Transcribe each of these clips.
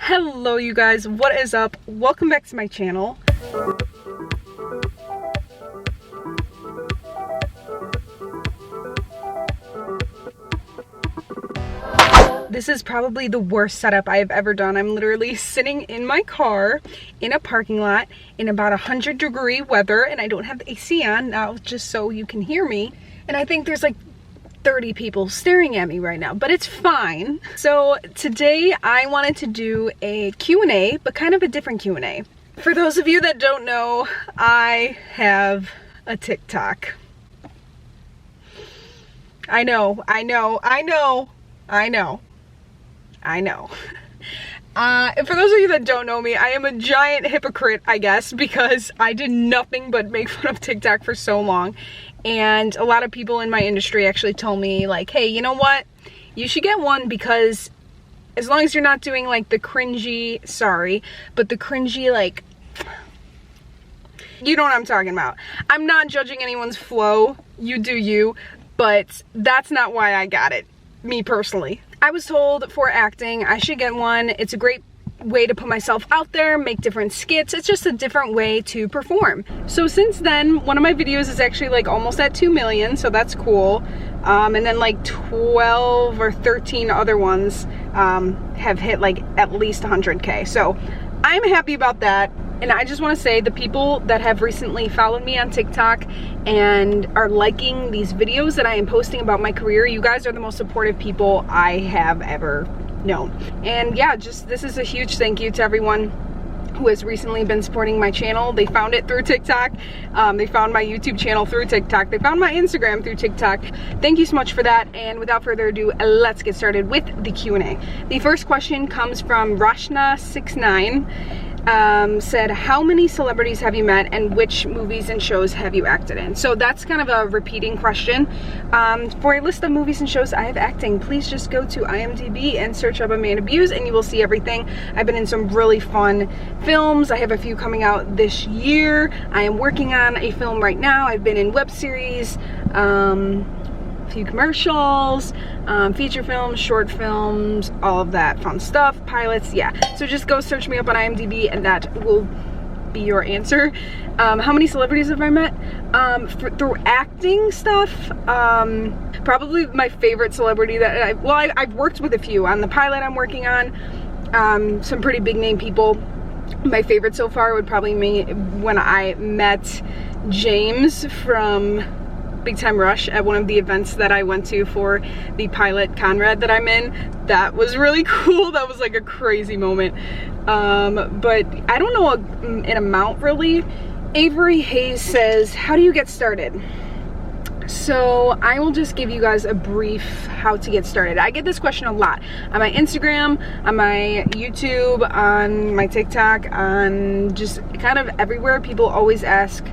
Hello you guys, what is up? Welcome back to my channel. This is probably the worst setup I have ever done. I'm literally sitting in my car in a parking lot in about 100-degree weather, and I don't have the AC on now just so you can hear me. And I think there's like 30 people staring at me right now, but it's fine. So today I wanted to do a Q&A, but kind of a different Q&A. For those of you that don't know, I have a TikTok. I know. For those of you that don't know me, I am a giant hypocrite, I guess, because I did nothing but make fun of TikTok for so long. And a lot of people in my industry actually told me, like, hey, you know what? You should get one, because as long as you're not doing like the cringy, sorry, but the cringy, like, you know what I'm talking about. I'm not judging anyone's flow, you do you, but that's not why I got it, me personally. I was told for acting I should get one. It's a great way to put myself out there, make different skits. It's just a different way to perform. So since then, one of my videos is actually like almost at 2 million, so that's cool. And then like 12 or 13 other ones have hit like at least 100K. So I'm happy about that. And I just want to say, the people that have recently followed me on TikTok and are liking these videos that I am posting about my career, you guys are the most supportive people I have ever known. And yeah, just this is a huge thank you to everyone who has recently been supporting my channel. They found it through TikTok. They found my YouTube channel through TikTok. They found my Instagram through TikTok. Thank you so much for that. And without further ado, let's get started with the Q&A. The first question comes from Rashna69. Said, how many celebrities have you met and which movies and shows have you acted in? So that's kind of a repeating question. For a list of movies and shows I have acting, please just go to IMDb and search up Amanda Buse and you will see everything. I've been in some really fun films. I have a few coming out this year. I am working on a film right now. I've been in web series, few commercials, feature films, short films, all of that fun stuff, pilots, yeah. So just go search me up on IMDb and that will be your answer. How many celebrities have I met? Through acting stuff, probably my favorite celebrity that I've worked with a few. On the pilot I'm working on, some pretty big name people. My favorite so far would probably be when I met James from Big Time Rush at one of the events that I went to for the pilot Conrad that I'm in. That was really cool. That was like a crazy moment. But I don't know an amount really. Avery Hayes says, how do you get started? So I will just give you guys a brief how to get started. I get this question a lot on my Instagram, on my YouTube, on my TikTok, on just kind of everywhere. People always ask,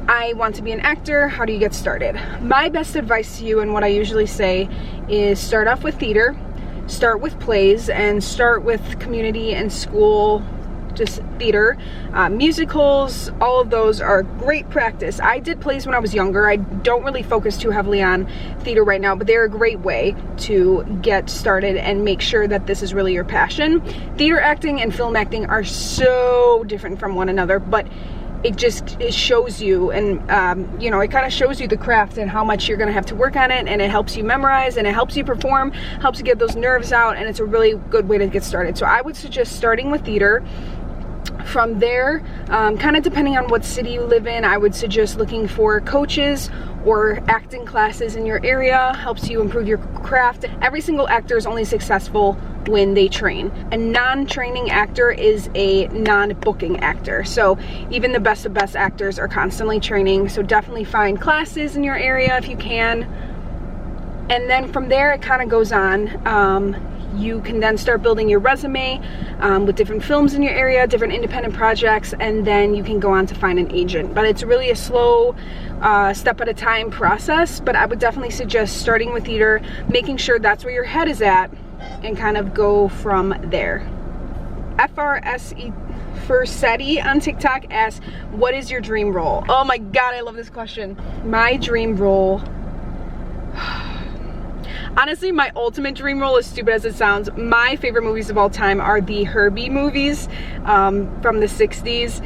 I want to be an actor, how do you get started? My best advice to you, and what I usually say, is start off with theater, start with plays, and start with community and school, just theater. Musicals, all of those are great practice. I did plays when I was younger. I don't really focus too heavily on theater right now, but they're a great way to get started and make sure that this is really your passion. Theater acting and film acting are so different from one another, but it shows you, and you know, it kind of shows you the craft and how much you're gonna have to work on it, and it helps you memorize and it helps you perform, helps you get those nerves out, and it's a really good way to get started. So I would suggest starting with theater. From there, kind of depending on what city you live in, I would suggest looking for coaches or acting classes in your area. Helps you improve your craft. Every single actor is only successful when they train. A non-training actor is a non-booking actor. So even the best of best actors are constantly training. So definitely find classes in your area if you can. And then from there, it kind of goes on. You can then start building your resume with different films in your area, different independent projects, and then you can go on to find an agent. But it's really a slow, step at a time process, but I would definitely suggest starting with theater, making sure that's where your head is at, and kind of go from there. FRSE Fursetti on TikTok asks, what is your dream role? Oh my god, I love this question. My dream role, Honestly, my ultimate dream role, as stupid as it sounds, my favorite movies of all time are the Herbie movies from the 60s.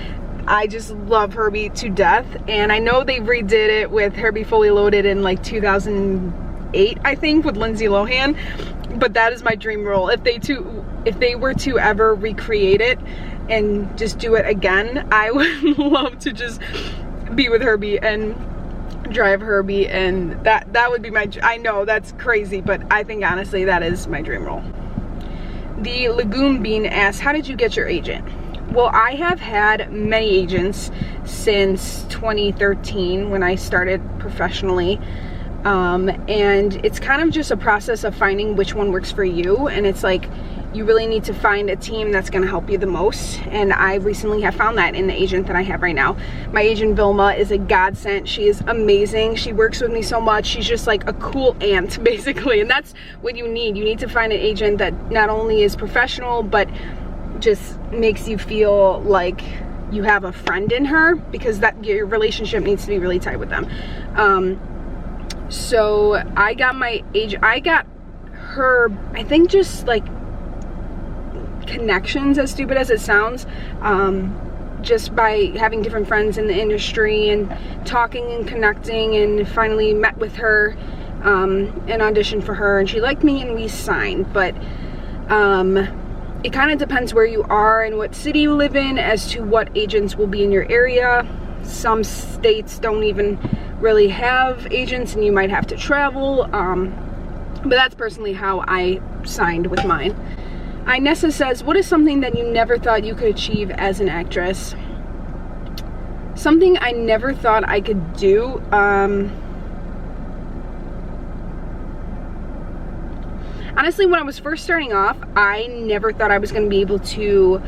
I just love Herbie to death, and I know they redid it with Herbie Fully Loaded in like 2008, I think, with Lindsay Lohan. But that is my dream role. If they were to ever recreate it and just do it again, I would love to just be with Herbie and drive Herbie, and that would be my, I know that's crazy, but I think honestly that is my dream role. The Legume Bean asks, how did you get your agent? Well, I have had many agents since 2013 when I started professionally, and it's kind of just a process of finding which one works for you, and it's like you really need to find a team that's going to help you the most, and I recently have found that in the agent that I have right now. My agent Vilma is a godsend. She is amazing. She works with me so much. She's just like a cool aunt, basically, and that's what you need. You need to find an agent that not only is professional but just makes you feel like you have a friend in her, because that your relationship needs to be really tight with them. So I got my agent, I got her, I think, just like connections, as stupid as it sounds, just by having different friends in the industry and talking and connecting, and finally met with her and auditioned for her, and she liked me and we signed. But it kind of depends where you are and what city you live in as to what agents will be in your area. Some states don't even really have agents and you might have to travel, but that's personally how I signed with mine. Inessa says, what is something that you never thought you could achieve as an actress? Something I never thought I could do, honestly, when I was first starting off, I never thought I was going to be able to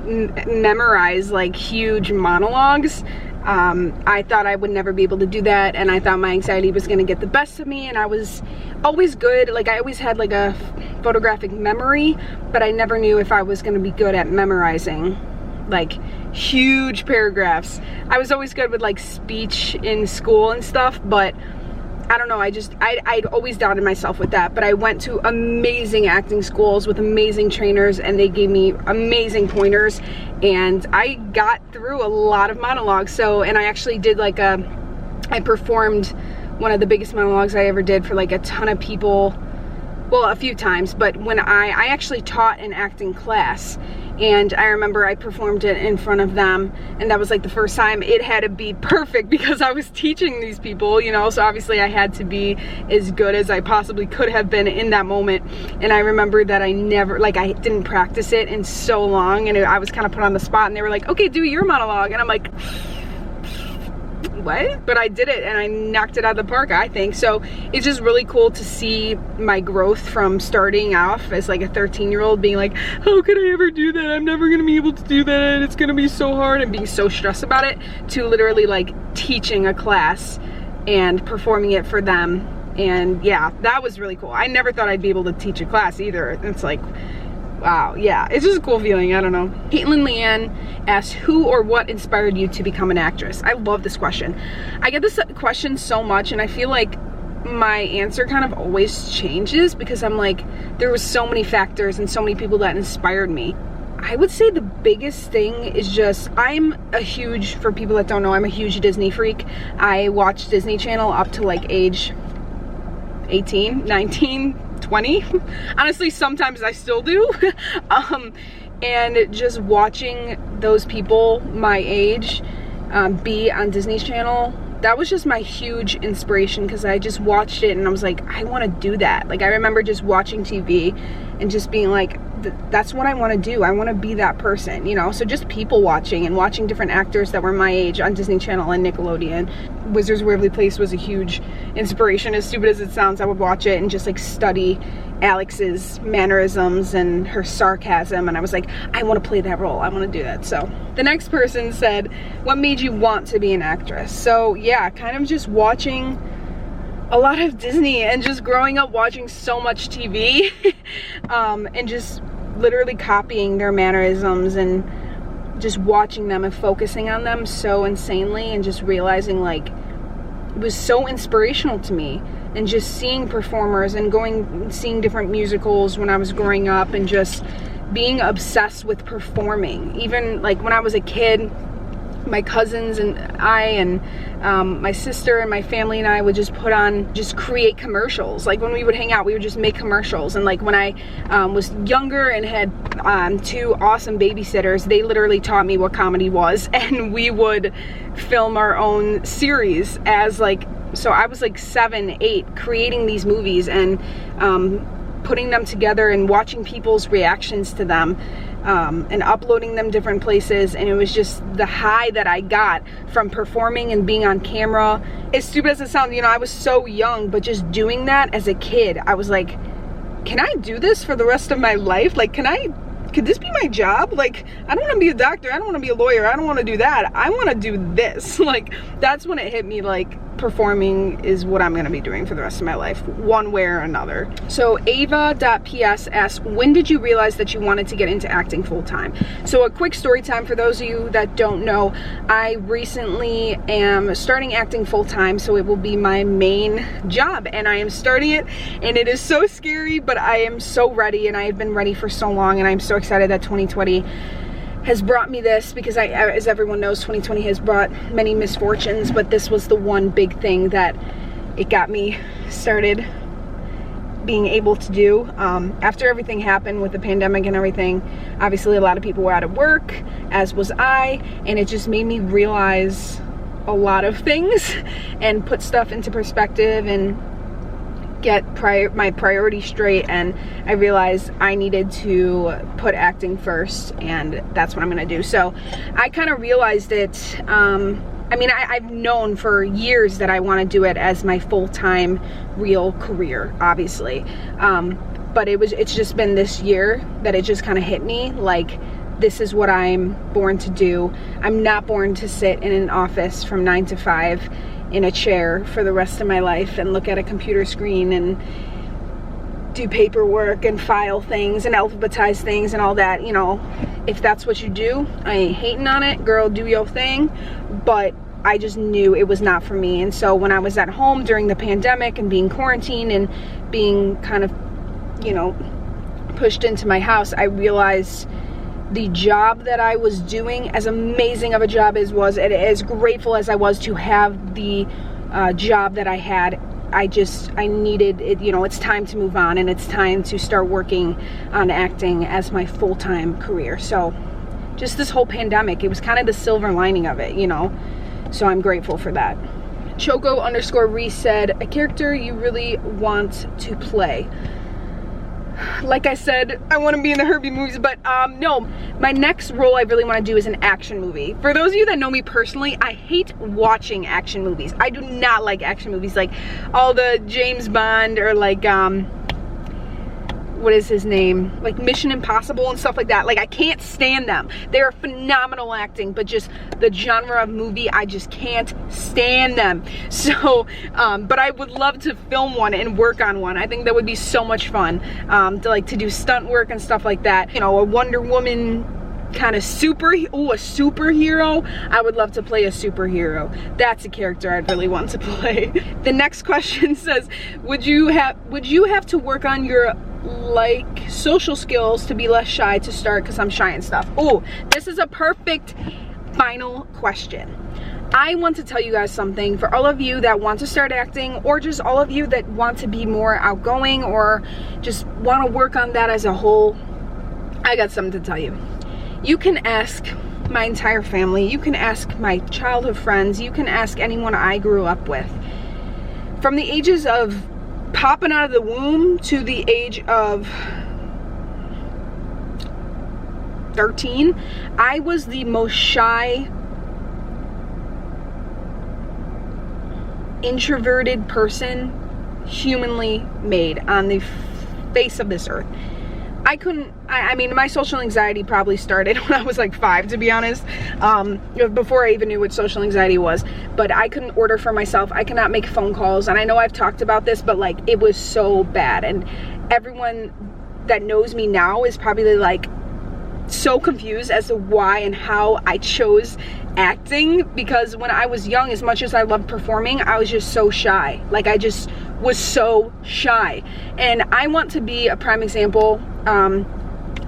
memorize like huge monologues. I thought I would never be able to do that, and I thought my anxiety was going to get the best of me, and I was always good, like I always had like a photographic memory, but I never knew if I was going to be good at memorizing like huge paragraphs. I was always good with like speech in school and stuff, but I don't know, I'd always doubted myself with that. But I went to amazing acting schools with amazing trainers, and they gave me amazing pointers, and I got through a lot of monologues. So, and I actually did like I performed one of the biggest monologues I ever did for like a ton of people, well, a few times, but when I actually taught an acting class, and I remember I performed it in front of them, and that was like the first time. It had to be perfect because I was teaching these people, you know, so obviously I had to be as good as I possibly could have been in that moment. And I remember that I never, like, I didn't practice it in so long, and I was kind of put on the spot, and they were like, okay, do your monologue, and I'm like, what? But I did it, and I knocked it out of the park, I think. So it's just really cool to see my growth from starting off as like a 13-year-old being like, how could I ever do that? I'm never gonna be able to do that. It's gonna be so hard, and being so stressed about it, to literally like teaching a class and performing it for them. And yeah, that was really cool. I never thought I'd be able to teach a class either. It's like, wow, yeah, it's just a cool feeling, I don't know. Caitlin Leanne asks, who or what inspired you to become an actress? I love this question. I get this question so much, and I feel like my answer kind of always changes, because I'm like, there was so many factors and so many people that inspired me. I would say the biggest thing is just, I'm a huge, for people that don't know, I'm a huge Disney freak. I watch Disney Channel up to like age 18, 19, 20. Honestly, sometimes I still do. And just watching those people my age be on Disney Channel, that was just my huge inspiration, because I just watched it and I was like, I want to do that. Like, I remember just watching TV and just being like, that's what I want to do. I want to be that person, you know? So just people watching and watching different actors that were my age on Disney Channel and Nickelodeon. Wizards of Waverly Place was a huge inspiration. As stupid as it sounds, I would watch it and just like study Alex's mannerisms and her sarcasm, and I was like, I want to play that role. I want to do that. So the next person said, what made you want to be an actress? So yeah, kind of just watching a lot of Disney and just growing up watching so much TV and just literally copying their mannerisms and just watching them and focusing on them so insanely, and just realizing like was so inspirational to me. And just seeing performers and seeing different musicals when I was growing up, and just being obsessed with performing. Even like when I was a kid, my cousins and I and my sister and my family and I would just create commercials. Like when we would hang out, we would just make commercials. And like when I was younger and had 2 awesome babysitters, they literally taught me what comedy was, and we would film our own series as like, so I was like 7, 8, creating these movies and putting them together and watching people's reactions to them. And uploading them different places, and it was just the high that I got from performing and being on camera. As stupid as it sounds, you know, I was so young, but just doing that as a kid, I was like, can I do this for the rest of my life? Like, could this be my job? Like, I don't want to be a doctor, I don't want to be a lawyer, I don't want to do that, I want to do this. Like, that's when it hit me, like, performing is what I'm going to be doing for the rest of my life, one way or another. So Ava.ps asks, when did you realize that you wanted to get into acting full-time? So a quick story time for those of you that don't know, I recently am starting acting full-time, so it will be my main job, and I am starting it, and it is so scary, but I am so ready, and I have been ready for so long, and I'm so excited that 2020 has brought me this, because as everyone knows, 2020 has brought many misfortunes, but this was the one big thing that it got me started being able to do. After everything happened with the pandemic and everything, obviously a lot of people were out of work, as was I, and it just made me realize a lot of things and put stuff into perspective and get my priorities straight, and I realized I needed to put acting first, and that's what I'm gonna do. So I kind of realized it, I mean, I've known for years that I want to do it as my full-time real career, obviously, but it's just been this year that it just kind of hit me, like, this is what I'm born to do. I'm not born to sit in an office from 9 to 5 in a chair for the rest of my life and look at a computer screen and do paperwork and file things and alphabetize things and all that. You know, if that's what you do, I ain't hating on it, girl, do your thing, but I just knew it was not for me. And so when I was at home during the pandemic and being quarantined and being kind of, you know, pushed into my house, I realized the job that I was doing, as amazing of a job as was, and as grateful as I was to have the job that I had, I needed it, you know, it's time to move on, and it's time to start working on acting as my full-time career. So just this whole pandemic, it was kind of the silver lining of it, you know, so I'm grateful for that. Choco_Reese said, a character you really want to play. Like I said, I want to be in the Herbie movies, but no, my next role I really want to do is an action movie. For those of you that know me personally, I hate watching action movies. I do not like action movies, like all the James Bond or like what is his name, like Mission Impossible and stuff like that. Like, I can't stand them. They're phenomenal acting, but just the genre of movie, I just can't stand them. So but I would love to film one and work on one. I think that would be so much fun, to do stunt work and stuff like that. You know, a Wonder Woman kind of a superhero. I would love to play a superhero. That's a character I'd really want to play. The next question says, would you have to work on your social skills to be less shy to start, because I'm shy and stuff? Oh, this is a perfect final question. I want to tell you guys something. For all of you that want to start acting, or just all of you that want to be more outgoing, or just want to work on that as a whole, I got something to tell you. You can ask my entire family, you can ask my childhood friends, you can ask anyone I grew up with. From the ages of popping out of the womb to the age of 13, I was the most shy, introverted person humanly made on the face of this earth. I mean, my social anxiety probably started when I was like 5, to be honest, before I even knew what social anxiety was. But I couldn't order for myself, I could not make phone calls, and I know I've talked about this, but like, it was so bad. And everyone that knows me now is probably like, so confused as to why and how I chose acting, because when I was young, as much as I loved performing, I was just so shy. Like, I just was so shy. And I want to be a prime example.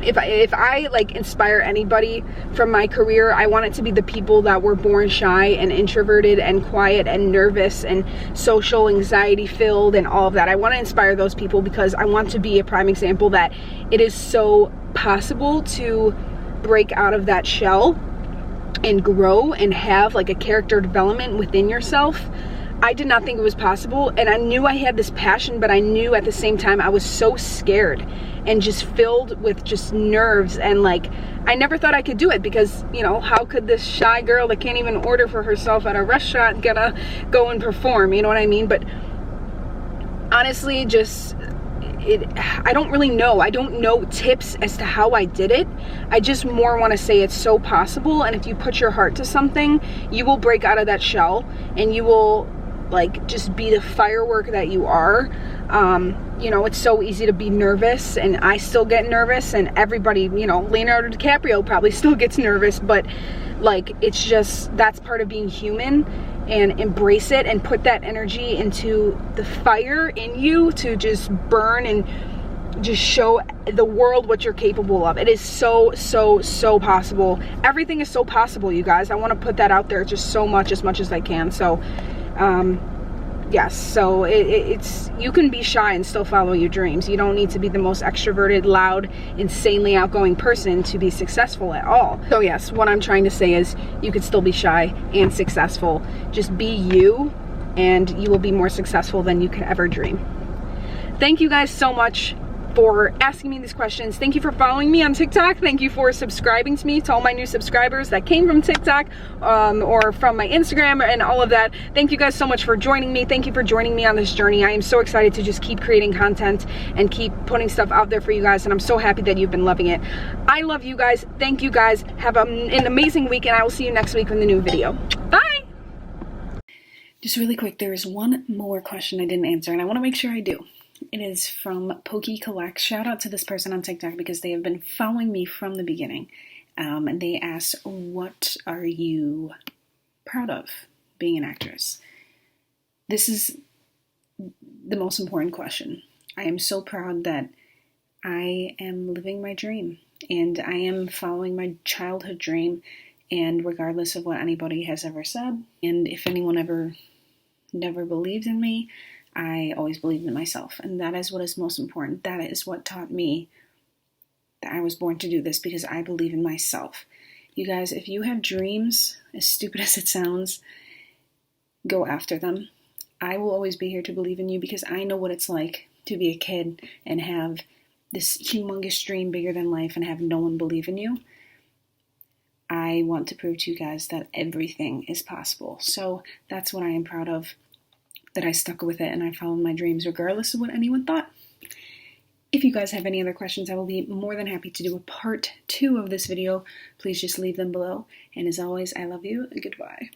If I like inspire anybody from my career, I want it to be the people that were born shy and introverted and quiet and nervous and social anxiety filled and all of that. I want to inspire those people because I want to be a prime example that it is so possible to break out of that shell and grow and have like a character development within yourself. I did not think it was possible, and I knew I had this passion, but I knew at the same time I was so scared and just filled with just nerves, and like I never thought I could do it because, you know, how could this shy girl that can't even order for herself at a restaurant gonna go and perform, you know what I mean? But honestly, just I don't really know. I don't know tips as to how I did it. I just more want to say it's so possible, and if you put your heart to something, you will break out of that shell and you will like just be the firework that you are. You know, it's so easy to be nervous, and I still get nervous, and everybody, you know, Leonardo DiCaprio probably still gets nervous, but like it's just, that's part of being human. And embrace it and put that energy into the fire in you to just burn and just show the world what you're capable of. It is so possible. Everything is so possible, you guys. I want to put that out there just so much, as much as I can. So yes, so it's you can be shy and still follow your dreams. You don't need to be the most extroverted, loud, insanely outgoing person to be successful at all. So yes, what I'm trying to say is you could still be shy and successful. Just be you, and you will be more successful than you could ever dream. Thank you guys so much for asking me these questions. Thank you for following me on TikTok. Thank you for subscribing to me, to all my new subscribers that came from TikTok or from my Instagram and all of that. Thank you guys so much for joining me. Thank you for joining me on this journey. I am so excited to just keep creating content and keep putting stuff out there for you guys, and I'm so happy that you've been loving it. I love you guys. Thank you guys. Have an amazing week, and I will see you next week in the new video. Bye! Just really quick, there is one more question I didn't answer, and I want to make sure I do. It is from Pokey Collects. Shout out to this person on TikTok because they have been following me from the beginning. And they asked, what are you proud of being an actress? This is the most important question. I am so proud that I am living my dream, and I am following my childhood dream, and regardless of what anybody has ever said, and if anyone ever never believed in me, I always believed in myself, and that is what is most important. That is what taught me that I was born to do this, because I believe in myself. You guys, if you have dreams, as stupid as it sounds, go after them. I will always be here to believe in you, because I know what it's like to be a kid and have this humongous dream bigger than life and have no one believe in you. I want to prove to you guys that everything is possible. So that's what I am proud of, that I stuck with it and I followed my dreams regardless of what anyone thought. If you guys have any other questions, I will be more than happy to do a part 2 of this video. Please just leave them below. And as always, I love you. Goodbye.